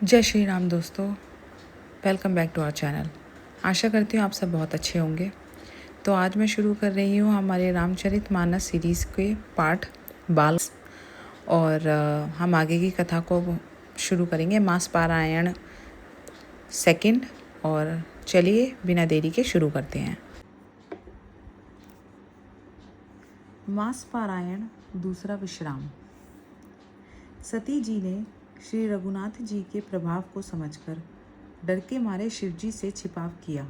जय श्री राम दोस्तों, welcome back to our channel. आशा करती हूँ आप सब बहुत अच्छे होंगे। तो आज मैं शुरू कर रही हूँ हमारे रामचरितमानस सीरीज़ के पार्ट बाल और हम आगे की कथा को शुरू करेंगे मास पारायण सेकंड। और चलिए बिना देरी के शुरू करते हैं। मास पारायण दूसरा विश्राम। सती जी ने श्री रघुनाथ जी के प्रभाव को समझकर डर के मारे शिव जी से छिपाव किया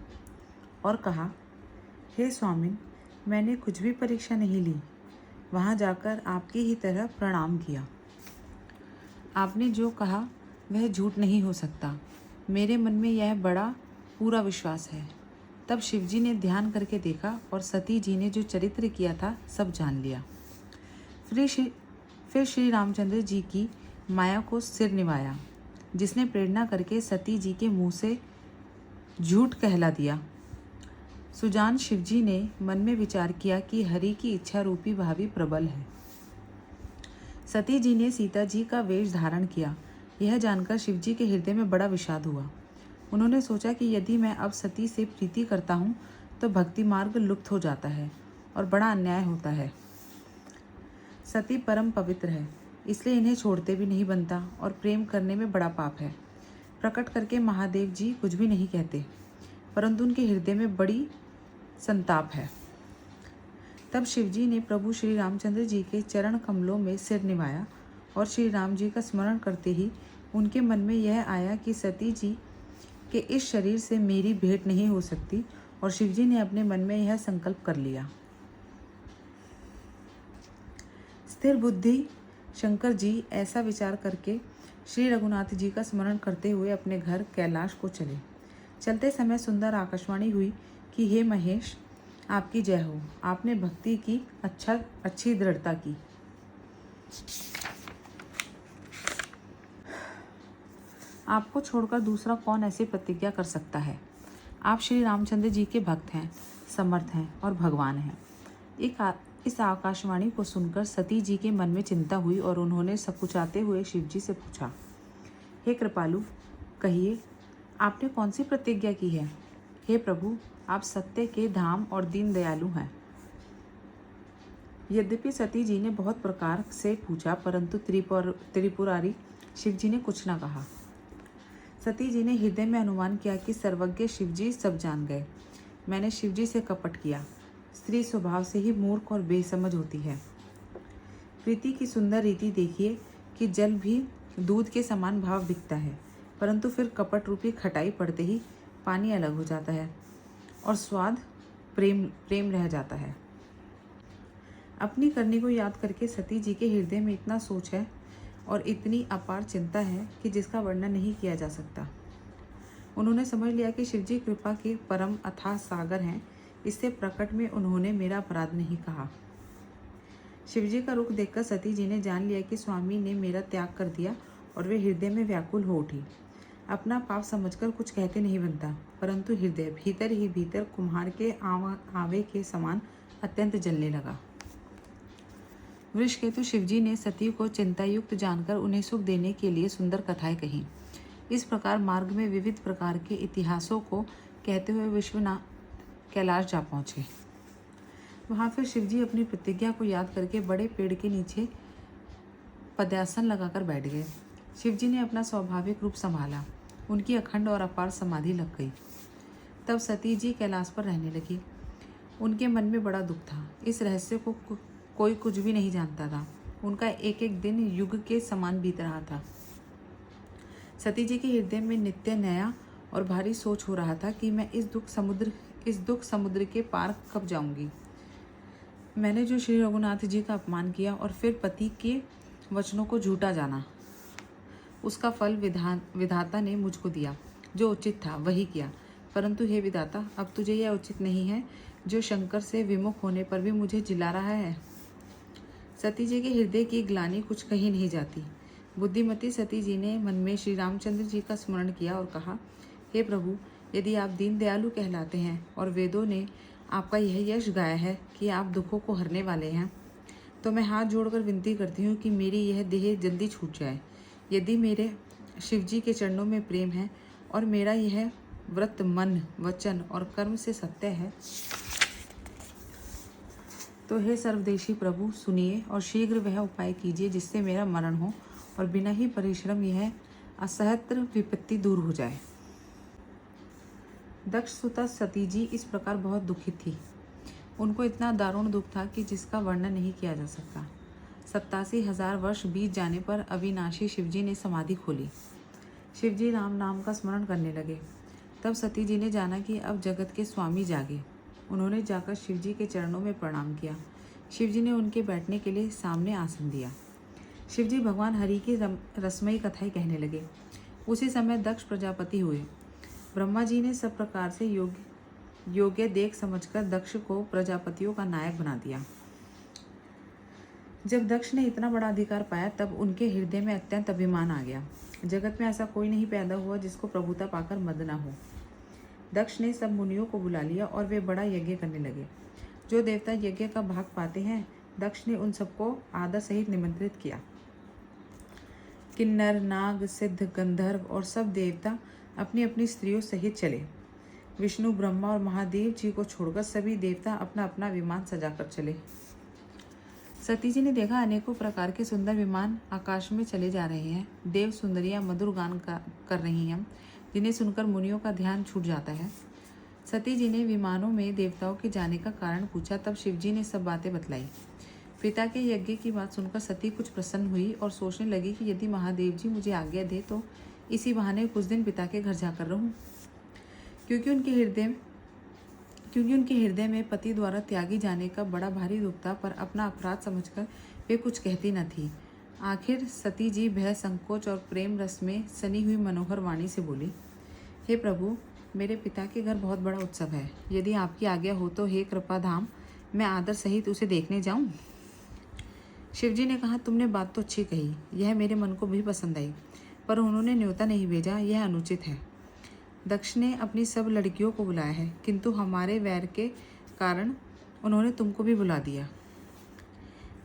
और कहा, हे स्वामिन, मैंने कुछ भी परीक्षा नहीं ली, वहाँ जाकर आपकी ही तरह प्रणाम किया। आपने जो कहा वह झूठ नहीं हो सकता, मेरे मन में यह बड़ा पूरा विश्वास है। तब शिव जी ने ध्यान करके देखा और सती जी ने जो चरित्र किया था सब जान लिया। फिर श्री रामचंद्र जी की माया को सिर निभाया, जिसने प्रेरणा करके सती जी के मुंह से झूठ कहला दिया। सुजान शिवजी ने मन में विचार किया कि हरि की इच्छा रूपी भावी प्रबल है। सती जी ने सीता जी का वेश धारण किया। यह जानकर शिवजी के हृदय में बड़ा विषाद हुआ। उन्होंने सोचा कि यदि मैं अब सती से प्रीति करता हूँ तो भक्ति मार्ग लुप्त हो जाता है और बड़ा अन्याय होता है। सती परम पवित्र है, इसलिए इन्हें छोड़ते भी नहीं बनता और प्रेम करने में बड़ा पाप है। प्रकट करके महादेव जी कुछ भी नहीं कहते, परंतु उनके हृदय में बड़ी संताप है। तब शिवजी ने प्रभु श्री रामचंद्र जी के चरण कमलों में सिर निभाया और श्री राम जी का स्मरण करते ही उनके मन में यह आया कि सती जी के इस शरीर से मेरी भेंट नहीं हो सकती, और शिवजी ने अपने मन में यह संकल्प कर लिया। स्थिर बुद्धि शंकर जी ऐसा विचार करके श्री रघुनाथ जी का स्मरण करते हुए अपने घर कैलाश को चले। चलते समय सुंदर आकाशवाणी हुई कि हे महेश, आपकी जय हो, आपने भक्ति की अच्छी दृढ़ता की। आपको छोड़कर दूसरा कौन ऐसी प्रतिज्ञा कर सकता है। आप श्री रामचंद्र जी के भक्त हैं, समर्थ हैं और भगवान हैं। इस आकाशवाणी को सुनकर सती जी के मन में चिंता हुई और उन्होंने सकुचाते हुए शिव जी से पूछा, हे कृपालु, कहिए आपने कौन सी प्रतिज्ञा की है। हे प्रभु, आप सत्य के धाम और दीन दयालु हैं। यद्यपि सती जी ने बहुत प्रकार से पूछा, परंतु त्रिपुरारी शिव जी ने कुछ न कहा। सती जी ने हृदय में अनुमान किया कि सर्वज्ञ शिव जी सब जान गए। मैंने शिव जी से कपट किया। स्त्री स्वभाव से ही मूर्ख और बेसमझ होती है। प्रीति की सुंदर रीति देखिए कि जल भी दूध के समान भाव बिकता है, परंतु फिर कपट रूपी खटाई पड़ते ही पानी अलग हो जाता है और स्वाद प्रेम रह जाता है। अपनी करनी को याद करके सती जी के हृदय में इतना सोच है और इतनी अपार चिंता है कि जिसका वर्णन नहीं किया जा सकता। उन्होंने समझ लिया कि शिवजी कृपा के परम अथाह सागर हैं, इससे प्रकट में उन्होंने मेरा अपराध नहीं कहा। शिवजी का रुख देखकर सती जी ने जान लिया कि स्वामी ने मेरा त्याग कर दिया और वे हृदय में व्याकुल हो उठी। अपना पाप समझकर कुछ कहते नहीं बनता, परंतु हृदय भीतर ही भीतर कुम्हार के आवे के समान अत्यंत जलने लगा। वृषकेतु शिवजी ने सती को चिंतायुक्त जानकर उन्हें सुख देने के लिए सुंदर कथाएं कही। इस प्रकार मार्ग में विविध प्रकार के इतिहासों को कहते हुए विश्वनाथ कैलाश जा पहुँचे। वहाँ फिर शिवजी अपनी प्रतिज्ञा को याद करके बड़े पेड़ के नीचे पद्यासन लगाकर बैठ गए। शिवजी ने अपना स्वाभाविक रूप संभाला। उनकी अखंड और अपार समाधि लग गई। तब सती जी कैलाश पर रहने लगी। उनके मन में बड़ा दुख था। इस रहस्य को कोई कुछ भी नहीं जानता था। उनका एक एक दिन युग के समान बीत रहा था। सती जी के हृदय में नित्य नया और भारी सोच हो रहा था कि मैं इस दुख समुद्र के पार कब जाऊंगी। मैंने जो श्री रघुनाथ जी का अपमान किया और फिर पति के वचनों को झूठा जाना, उसका फल विधाता ने मुझको दिया। जो उचित था वही किया, परंतु हे विधाता, अब तुझे यह उचित नहीं है जो शंकर से विमुख होने पर भी मुझे जिला रहा है। सती जी के हृदय की ग्लानि कुछ कही नहीं जाती। बुद्धिमती सती जी ने मन में श्री रामचंद्र जी का स्मरण किया और कहा, हे प्रभु, यदि आप दीन दयालु कहलाते हैं और वेदों ने आपका यह यश गाया है कि आप दुखों को हरने वाले हैं, तो मैं हाथ जोड़कर विनती करती हूँ कि मेरी यह देह जल्दी छूट जाए। यदि मेरे शिवजी के चरणों में प्रेम है और मेरा यह व्रत मन, वचन और कर्म से सत्य है, तो हे सर्वदेशी प्रभु सुनिए और शीघ्र वह उपाय कीजिए जिससे मेरा मरण हो और बिना ही परिश्रम यह असहत्र विपत्ति दूर हो जाए। दक्ष सुता सती जी इस प्रकार बहुत दुखित थी। उनको इतना दारुण दुख था कि जिसका वर्णन नहीं किया जा सकता। 87,000 वर्ष बीत जाने पर अविनाशी शिवजी ने समाधि खोली। शिवजी राम नाम का स्मरण करने लगे। तब सती जी ने जाना कि अब जगत के स्वामी जागे। उन्होंने जाकर शिवजी के चरणों में प्रणाम किया। शिवजी ने उनके बैठने के लिए सामने आसन दिया। शिवजी भगवान हरि की रसमयी कथाएं कहने लगे। उसी समय दक्ष प्रजापति हुए। ब्रह्मा जी ने सब प्रकार से योग्य देख समझकर दक्ष को प्रजापतियों का नायक बना दिया। जब दक्ष ने इतना बड़ा अधिकार पाया तब उनके हृदय में अत्यंत अभिमान आ गया। जगत में ऐसा कोई नहीं पैदा हुआ जिसको प्रभुता पाकर मद न हो। दक्ष ने सब मुनियों को बुला लिया और वे बड़ा यज्ञ करने लगे। जो देवता यज्ञ का भाग पाते हैं, दक्ष ने उन सबको आदर सहित निमंत्रित किया। किन्नर, नाग, सिद्ध, गंधर्व और सब देवता अपनी अपनी स्त्रियों सहित चले। विष्णु, ब्रह्मा और महादेव जी को छोड़कर सभी देवता अपना अपना विमान सजाकर चले। सती जी ने देखा अनेकों प्रकार के सुंदर विमान आकाश में चले जा रहे हैं। देव सुंदरियां मधुर गान कर रही हैं, जिन्हें सुनकर मुनियों का ध्यान छूट जाता है। सती जी ने विमानों में देवताओं के जाने का कारण पूछा। तब शिवजी ने सब बातें बतलाई। पिता के यज्ञ की बात सुनकर सती कुछ प्रसन्न हुई और सोचने लगी कि यदि महादेव जी मुझे आज्ञा दे तो इसी बहाने कुछ दिन पिता के घर जाकर रहूं। क्योंकि उनके हृदय में पति द्वारा त्यागी जाने का बड़ा भारी दुख था, पर अपना अपराध समझकर वे कुछ कहती न थी। आखिर सती जी भय, संकोच और प्रेम रस में सनी हुई मनोहर वाणी से बोली, हे प्रभु, मेरे पिता के घर बहुत बड़ा उत्सव है। यदि आपकी आज्ञा हो तो हे कृपा धाम, मैं आदर सहित उसे देखने जाऊं। शिवजी ने कहा, तुमने बात तो अच्छी कही, यह मेरे मन को भी पसंद आई, पर उन्होंने न्योता नहीं भेजा, यह अनुचित है। दक्ष ने अपनी सब लड़कियों को बुलाया है, किंतु हमारे वैर के कारण उन्होंने तुमको भी बुला दिया।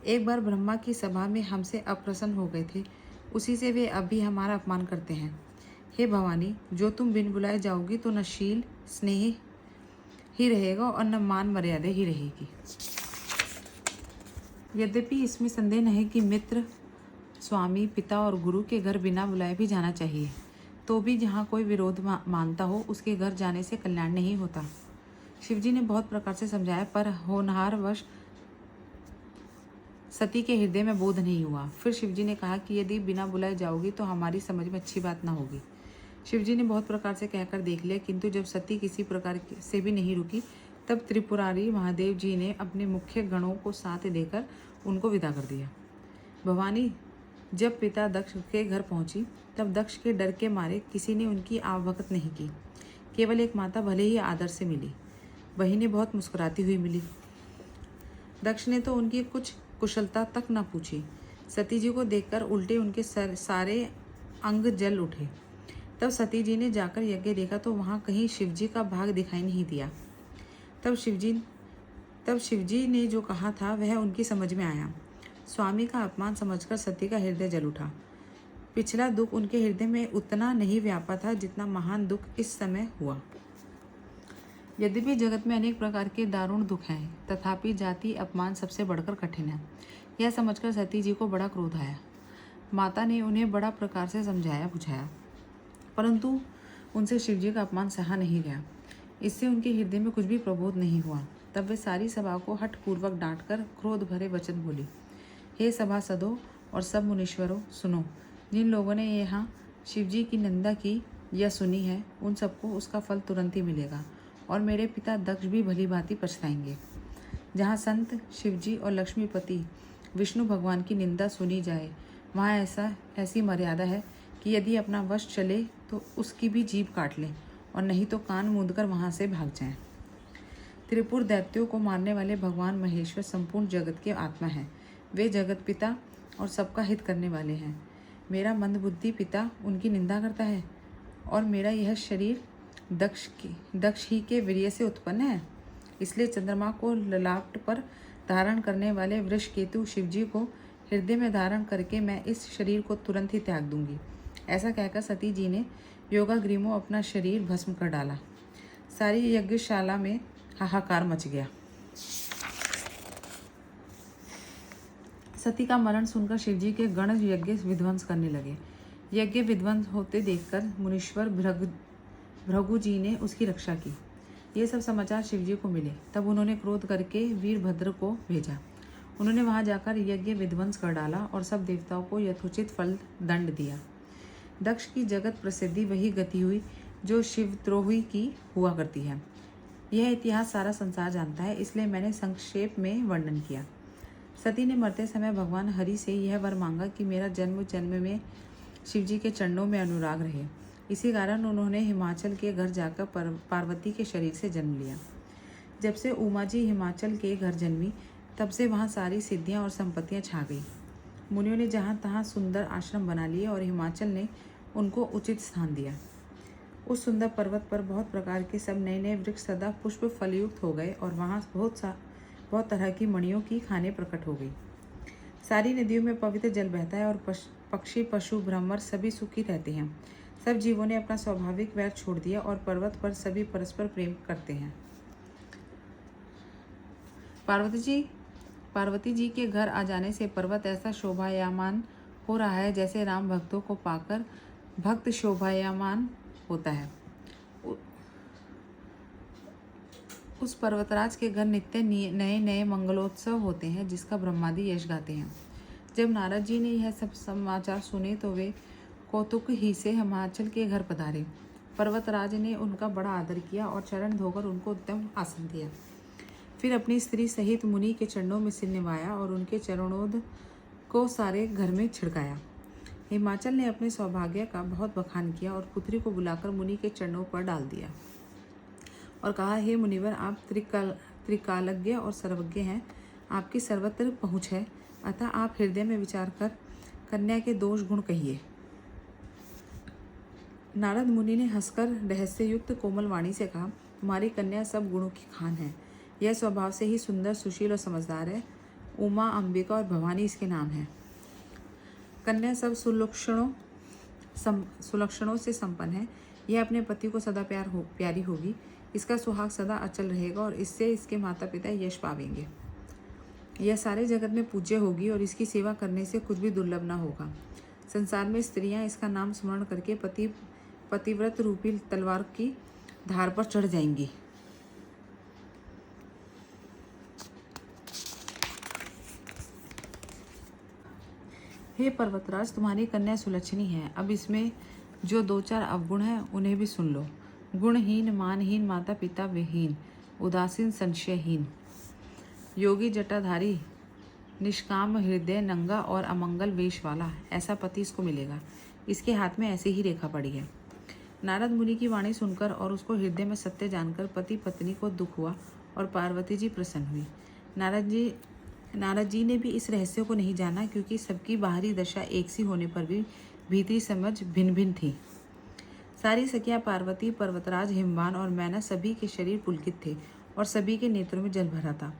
एक बार ब्रह्मा की सभा में हमसे अप्रसन्न हो गए थे, उसी से वे अब भी हमारा अपमान करते हैं। हे भवानी, जो तुम बिन बुलाए जाओगी तो न शील स्नेह ही रहेगा और न मान मर्यादा ही रहेगी। यद्यपि इसमें संदेह नहीं कि मित्र, स्वामी, पिता और गुरु के घर बिना बुलाए भी जाना चाहिए, तो भी जहाँ कोई विरोध मानता हो उसके घर जाने से कल्याण नहीं होता। शिवजी ने बहुत प्रकार से समझाया, पर होनहारवश सती के हृदय में बोध नहीं हुआ। फिर शिवजी ने कहा कि यदि बिना बुलाए जाओगी तो हमारी समझ में अच्छी बात ना होगी। शिवजी ने बहुत प्रकार से कहकर देख लिया, किंतु जब सती किसी प्रकार से भी नहीं रुकी, तब त्रिपुरारी महादेव जी ने अपने मुख्य गणों को साथ देकर उनको विदा कर दिया। भवानी जब पिता दक्ष के घर पहुंची, तब दक्ष के डर के मारे किसी ने उनकी आवभगत नहीं की। केवल एक माता भले ही आदर से मिली, वही ने बहुत मुस्कुराती हुई मिली। दक्ष ने तो उनकी कुछ कुशलता तक न पूछी। सती जी को देखकर उल्टे उनके सारे अंग जल उठे। तब सती जी ने जाकर यज्ञ देखा तो वहाँ कहीं शिवजी का भाग दिखाई नहीं दिया। तब शिवजी ने जो कहा था वह उनकी समझ में आया। स्वामी का अपमान समझकर सती का हृदय जल उठा। पिछला दुख उनके हृदय में उतना नहीं व्यापा था जितना महान दुख इस समय हुआ। यद्यपि जगत में अनेक प्रकार के दारुण दुख हैं, तथापि जाति अपमान सबसे बढ़कर कठिन है। यह समझकर सती जी को बड़ा क्रोध आया। माता ने उन्हें बड़ा प्रकार से समझाया बुझाया, परंतु उनसे शिवजी का अपमान सहा नहीं गया। इससे उनके हृदय में कुछ भी प्रबोध नहीं हुआ। तब वे सारी सभा को हठपूर्वक डांटकर क्रोध भरे वचन बोली, हे सभासदों और सब मुनीश्वरों, सुनो। जिन लोगों ने यहाँ शिवजी की निंदा की या सुनी है, उन सबको उसका फल तुरंत ही मिलेगा और मेरे पिता दक्ष भी भली भांति पछताएंगे। जहाँ संत, शिवजी और लक्ष्मीपति विष्णु भगवान की निंदा सुनी जाए, वहाँ ऐसी मर्यादा है कि यदि अपना वश चले तो उसकी भी जीभ काट लें और नहीं तो कान मूंदकर वहाँ से भाग जाएं। त्रिपुर दैत्यों को मारने वाले भगवान महेश्वर संपूर्ण जगत के आत्मा हैं। वे जगत पिता और सबका हित करने वाले हैं। मेरा मंदबुद्धि पिता उनकी निंदा करता है और मेरा यह शरीर दक्ष ही के वीर्य से उत्पन्न है। इसलिए चंद्रमा को ललाट पर धारण करने वाले वृषकेतु शिवजी को हृदय में धारण करके मैं इस शरीर को तुरंत ही त्याग दूंगी। ऐसा कहकर सती जी ने योगाग्रीमो अपना शरीर भस्म कर डाला। सारी यज्ञशाला में हाहाकार मच गया। सती का मरण सुनकर शिवजी के गण यज्ञ विध्वंस करने लगे। यज्ञ विध्वंस होते देखकर मुनीश्वर भृगु जी ने उसकी रक्षा की। ये सब समाचार शिवजी को मिले। तब उन्होंने क्रोध करके वीरभद्र को भेजा। उन्होंने वहां जाकर यज्ञ विध्वंस कर डाला और सब देवताओं को यथोचित फल दंड दिया। दक्ष की जगत प्रसिद्धि वही गति हुई जो शिवद्रोही की हुआ करती है। यह इतिहास सारा संसार जानता है, इसलिए मैंने संक्षेप में वर्णन किया। सती ने मरते समय भगवान हरि से यह वर मांगा कि मेरा जन्म जन्म में शिवजी के चरणों में अनुराग रहे। इसी कारण उन्होंने हिमाचल के घर जाकर पार्वती के शरीर से जन्म लिया। जब से उमा जी हिमाचल के घर जन्मी, तब से वहाँ सारी सिद्धियाँ और संपत्तियाँ छा गई। मुनियों ने जहाँ तहाँ सुंदर आश्रम बना लिए और हिमाचल ने उनको उचित स्थान दिया। उस सुंदर पर्वत पर बहुत प्रकार के सब नए नए वृक्ष सदा पुष्प फलयुक्त हो गए और वहाँ बहुत तरह की मणियों की खानें प्रकट हो गई। सारी नदियों में पवित्र जल बहता है और पक्षी पशु भ्रमर सभी सुखी रहते हैं। सब जीवों ने अपना स्वाभाविक वैर छोड़ दिया और पर्वत पर सभी परस्पर प्रेम करते हैं। पार्वती जी के घर आ जाने से पर्वत ऐसा शोभायमान हो रहा है जैसे राम भक्तों को पाकर भक्त शोभायमान होता है। उस पर्वतराज के घर नित्य नए नए मंगलोत्सव होते हैं, जिसका ब्रह्मादि यश गाते हैं। जब नारद जी ने यह सब समाचार सुने तो वे कौतुक ही से हिमाचल के घर पधारे। पर्वतराज ने उनका बड़ा आदर किया और चरण धोकर उनको उत्तम आसन दिया। फिर अपनी स्त्री सहित मुनि के चरणों में सिर निभाया और उनके चरणोद को सारे घर में छिड़काया। हिमाचल ने अपने सौभाग्य का बहुत बखान किया और पुत्री को बुलाकर मुनि के चरणों पर डाल दिया और कहा, हे मुनिवर, आप त्रिकालज्ञ और सर्वज्ञ हैं। आपकी सर्वत्र पहुँच है, अतः आप हृदय में विचार कर कन्या के दोष गुण कहिए। नारद मुनि ने हंसकर रहस्ययुक्त कोमल वाणी से कहा, तुम्हारी कन्या सब गुणों की खान है। यह स्वभाव से ही सुंदर, सुशील और समझदार है। उमा, अंबिका और भवानी इसके नाम हैं। कन्या सब सुलक्षणों से संपन्न है। यह अपने पति को सदा प्यारी होगी। इसका सुहाग सदा अचल रहेगा और इससे इसके माता पिता यश पावेंगे। यह सारे जगत में पूज्य होगी और इसकी सेवा करने से कुछ भी दुर्लभ न होगा। संसार में स्त्रियां इसका नाम स्मरण करके पतिव्रत रूपी तलवार की धार पर चढ़ जाएंगी। हे पर्वतराज, तुम्हारी कन्या सुलक्षणी है। अब इसमें जो दो चार अवगुण हैं उन्हें भी सुन लो। गुणहीन, मानहीन, माता पिता विहीन, उदासीन, संशयहीन, योगी जटाधारी, निष्काम हृदय, नंगा और अमंगल वेश वाला, ऐसा पति इसको मिलेगा। इसके हाथ में ऐसी ही रेखा पड़ी है। नारद मुनि की वाणी सुनकर और उसको हृदय में सत्य जानकर पति पत्नी को दुख हुआ और पार्वती जी प्रसन्न हुई। नारद जी ने भी इस रहस्य को नहीं जाना, क्योंकि सबकी बाहरी दशा एक सी होने पर भी भीतरी समझ भिन्न भिन्न थी। सारी सखियां पार्वती, पर्वतराज, हिमवान और मैना सभी के शरीर पुलकित थे और सभी के नेत्रों में जल भरा था।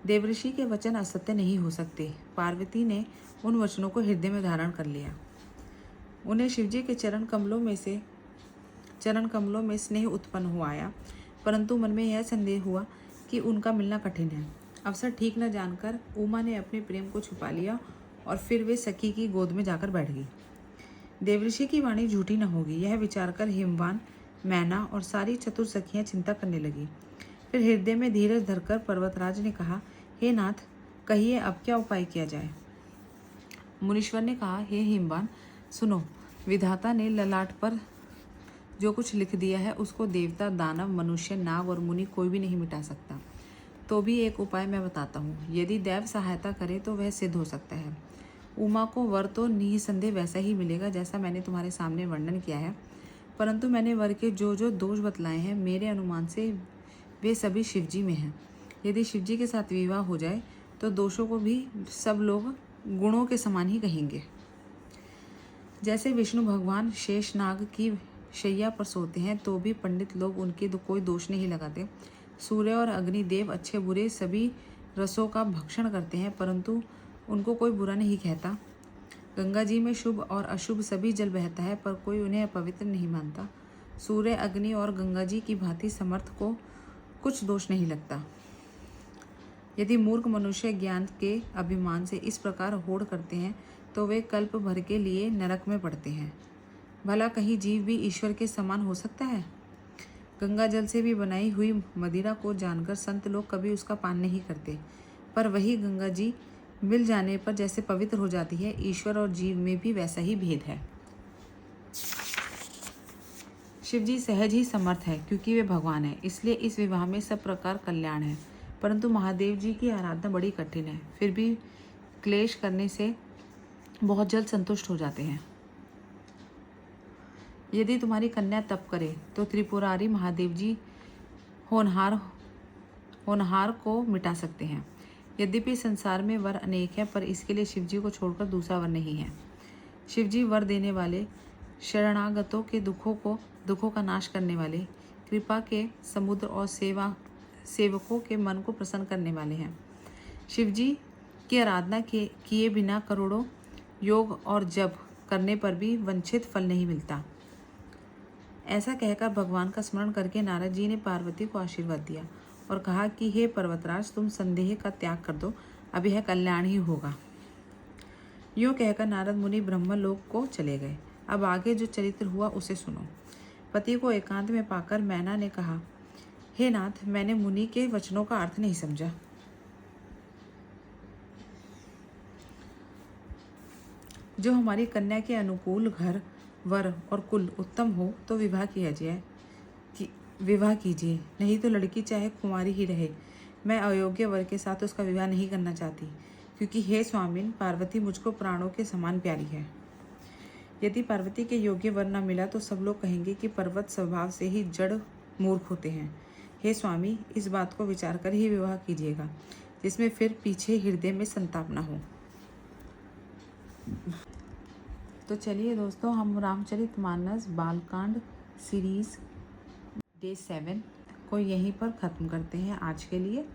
देवऋषि के वचन असत्य नहीं हो सकते। पार्वती ने उन वचनों को हृदय में धारण कर लिया। उन्हें शिवजी के चरण कमलों में स्नेह उत्पन्न हो आया, परंतु मन में यह संदेह हुआ कि उनका मिलना कठिन है। अवसर ठीक न जानकर उमा ने अपने प्रेम को छुपा लिया और फिर वे सखी की गोद में जाकर बैठ गई। देवऋषि की वाणी झूठी न होगी, यह विचार कर हिमवान, मैना और सारी चतुर सखियां चिंता करने लगी। फिर हृदय में धीरज धरकर पर्वतराज ने कहा, हे नाथ, कहिए अब क्या उपाय किया जाए। मुनीश्वर ने कहा, हे हिमवान, सुनो। विधाता ने ललाट पर जो कुछ लिख दिया है उसको देवता, दानव, मनुष्य, नाग और मुनि कोई भी नहीं मिटा सकता। तो भी एक उपाय मैं बताता हूँ। यदि दैव सहायता करे तो वह सिद्ध हो सकता है। उमा को वर तो निसंदेह वैसा ही मिलेगा जैसा मैंने तुम्हारे सामने वर्णन किया है, परंतु मैंने वर के जो जो दोष बतलाए हैं, मेरे अनुमान से वे सभी शिवजी में हैं। यदि शिवजी के साथ विवाह हो जाए तो दोषों को भी सब लोग गुणों के समान ही कहेंगे। जैसे विष्णु भगवान शेषनाग की शैया पर सोते हैं तो भी पंडित लोग उनके कोई दोष नहीं लगाते। सूर्य और अग्नि देव अच्छे बुरे सभी रसों का भक्षण करते हैं, परंतु उनको कोई बुरा नहीं कहता। गंगा जी में शुभ और अशुभ सभी जल बहता है, पर कोई उन्हें अपवित्र नहीं मानता। सूर्य, अग्नि और गंगा जी की भांति समर्थ को कुछ दोष नहीं लगता। यदि मूर्ख मनुष्य ज्ञान के अभिमान से इस प्रकार होड़ करते हैं तो वे कल्प भर के लिए नरक में पड़ते हैं। भला कहीं जीव भी ईश्वर के समान हो सकता है? गंगा जल से भी बनाई हुई मदिरा को जानकर संत लोग कभी उसका पान नहीं करते, पर वही गंगा जी मिल जाने पर जैसे पवित्र हो जाती है, ईश्वर और जीव में भी वैसा ही भेद है। शिव जी सहज ही समर्थ है क्योंकि वे भगवान है, इसलिए इस विवाह में सब प्रकार कल्याण है। परंतु महादेव जी की आराधना बड़ी कठिन है, फिर भी क्लेश करने से बहुत जल्द संतुष्ट हो जाते हैं। यदि तुम्हारी कन्या तप करे तो त्रिपुरारी महादेव जी होनहार को मिटा सकते हैं। यद्यपि संसार में वर अनेक है, पर इसके लिए शिवजी को छोड़कर दूसरा वर नहीं है। शिवजी वर देने वाले, शरणागतों के दुखों का नाश करने वाले, कृपा के समुद्र और सेवकों के मन को प्रसन्न करने वाले हैं। शिवजी की आराधना किए बिना करोड़ों योग और जप करने पर भी वंचित फल नहीं मिलता। ऐसा कहकर भगवान का स्मरण करके नारद जी ने पार्वती को आशीर्वाद दिया और कहा कि हे पर्वतराज, तुम संदेह का त्याग कर दो, अब यह कल्याण ही होगा। यूँ कहकर नारद मुनि ब्रह्मलोक को चले गए। अब आगे जो चरित्र हुआ उसे सुनो। पति को एकांत में पाकर मैना ने कहा, हे नाथ, मैंने मुनि के वचनों का अर्थ नहीं समझा। जो हमारी कन्या के अनुकूल घर, वर और कुल उत्तम हो तो विवाह कीजिए, नहीं तो लड़की चाहे कुंवारी ही रहे। मैं अयोग्य वर के साथ उसका विवाह नहीं करना चाहती, क्योंकि हे स्वामिन, पार्वती मुझको प्राणों के समान प्यारी है। यदि पार्वती के योग्य वर न मिला तो सब लोग कहेंगे कि पर्वत स्वभाव से ही जड़ मूर्ख होते हैं। हे स्वामी, इस बात को विचार कर ही विवाह कीजिएगा, जिसमें फिर पीछे हृदय में संताप न हो। तो चलिए दोस्तों, हम रामचरितमानस बालकांड सीरीज़ डे 7 को यहीं पर ख़त्म करते हैं आज के लिए।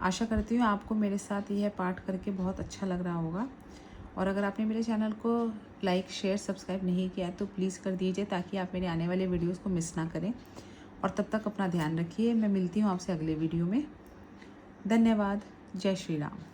आशा करती हूँ आपको मेरे साथ यह पाठ करके बहुत अच्छा लग रहा होगा। और अगर आपने मेरे चैनल को लाइक, शेयर, सब्सक्राइब नहीं किया तो प्लीज़ कर दीजिए, ताकि आप मेरे आने वाले वीडियोज़ को मिस ना करें। और तब तक अपना ध्यान रखिए। मैं मिलती हूँ आपसे अगले वीडियो में। धन्यवाद। जय श्री राम।